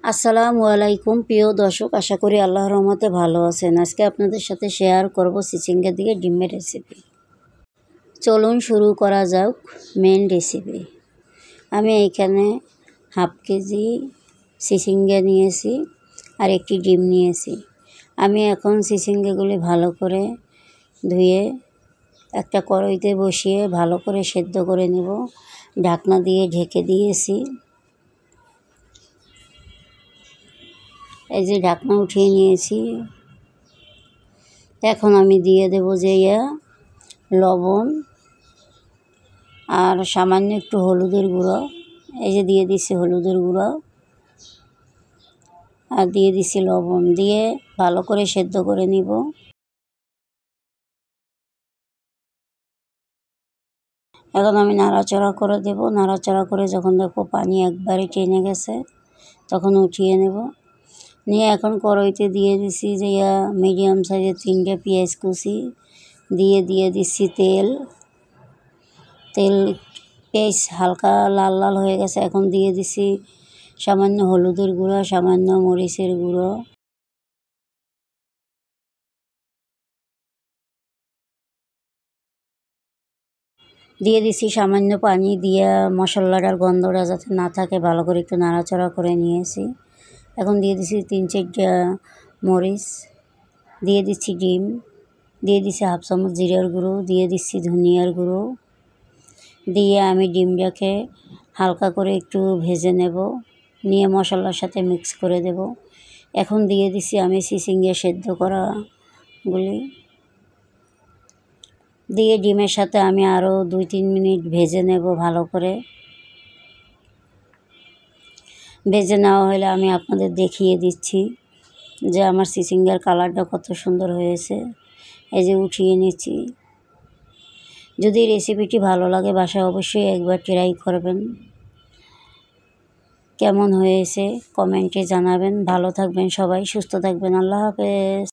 আসসালামু আলাইকুম প্রিয় দর্শক, আশা করি আল্লাহর রহমতে ভালো আছেন। আজকে আপনাদের সাথে শেয়ার করব চিচিঙ্গা দিয়ে ডিমের রেসিপি। চলুন শুরু করা যাক মেন রেসিপি। আমি এখানে হাফ কেজি চিচিঙ্গা নিয়েছি আর একটি ডিম নিয়েছি। আমি এখন চিচিঙ্গাগুলি ভালো করে ধুয়ে একটা কড়াইতে বসিয়ে ভালো করে সেদ্ধ করে নেব। ঢাকনা দিয়ে ঢেকে দিয়েছি। এই যে ঢাকনা উঠিয়ে নিয়েছি। এখন আমি দিয়ে দেব যে লবণ আর সামান্য একটু হলুদের গুঁড়ো। এই যে দিয়ে দিচ্ছি হলুদের গুঁড়ো আর দিয়ে দিচ্ছি লবণ, দিয়ে ভালো করে সেদ্ধ করে নিব। এখন আমি নাড়াচাড়া করে দেব। নাড়াচাড়া করে যখন দেখো পানি একবারে টেনে গেছে তখন উঠিয়ে নেব। নিয়ে এখন কড়াইতে দিয়ে দিছি যে মিডিয়াম সাইজের 3টে পেঁয়াজ কুচি দিয়ে দিচ্ছি তেল। পেঁয়াজ হালকা লাল লাল হয়ে গেছে। এখন দিয়ে দিছি সামান্য হলুদের গুঁড়ো, সামান্য মরিচের গুঁড়ো, দিয়ে দিছি সামান্য পানি। দিয়ে মশলাটার গন্ধটা যাতে না থাকে ভালো করে একটু নাড়াচাড়া করে নিয়েছি। এখন দিয়ে দিছি 3-4টা মরিচ, দিয়ে দিচ্ছি ডিম, দিয়ে দিচ্ছি হাফ চামচ জিরার গুঁড়ো, দিয়ে দিচ্ছি ধনিয়ার গুঁড়ো। দিয়ে আমি ডিমটাকে হালকা করে একটু ভেজে নেব। নিয়ে মশলার সাথে মিক্স করে দেব। এখন দিয়ে দিচ্ছি আমি চিচিঙ্গা সেদ্ধ করাগুলি। দিয়ে ডিমের সাথে আমি আরও 2-3 মিনিট ভেজে নেব ভালো করে। ভেজে নেওয়া হলে আমি আপনাদের দেখিয়ে দিচ্ছি যে আমার চিচিঙ্গার কালারটা কত সুন্দর হয়েছে। এই যে উঠিয়ে নিচ্ছি। যদি রেসিপিটি ভালো লাগে বাসায় অবশ্যই একবার ট্রাই করবেন। কেমন হয়েছে কমেন্টে জানাবেন। ভালো থাকবেন সবাই, সুস্থ থাকবেন। আল্লাহ হাফেজ।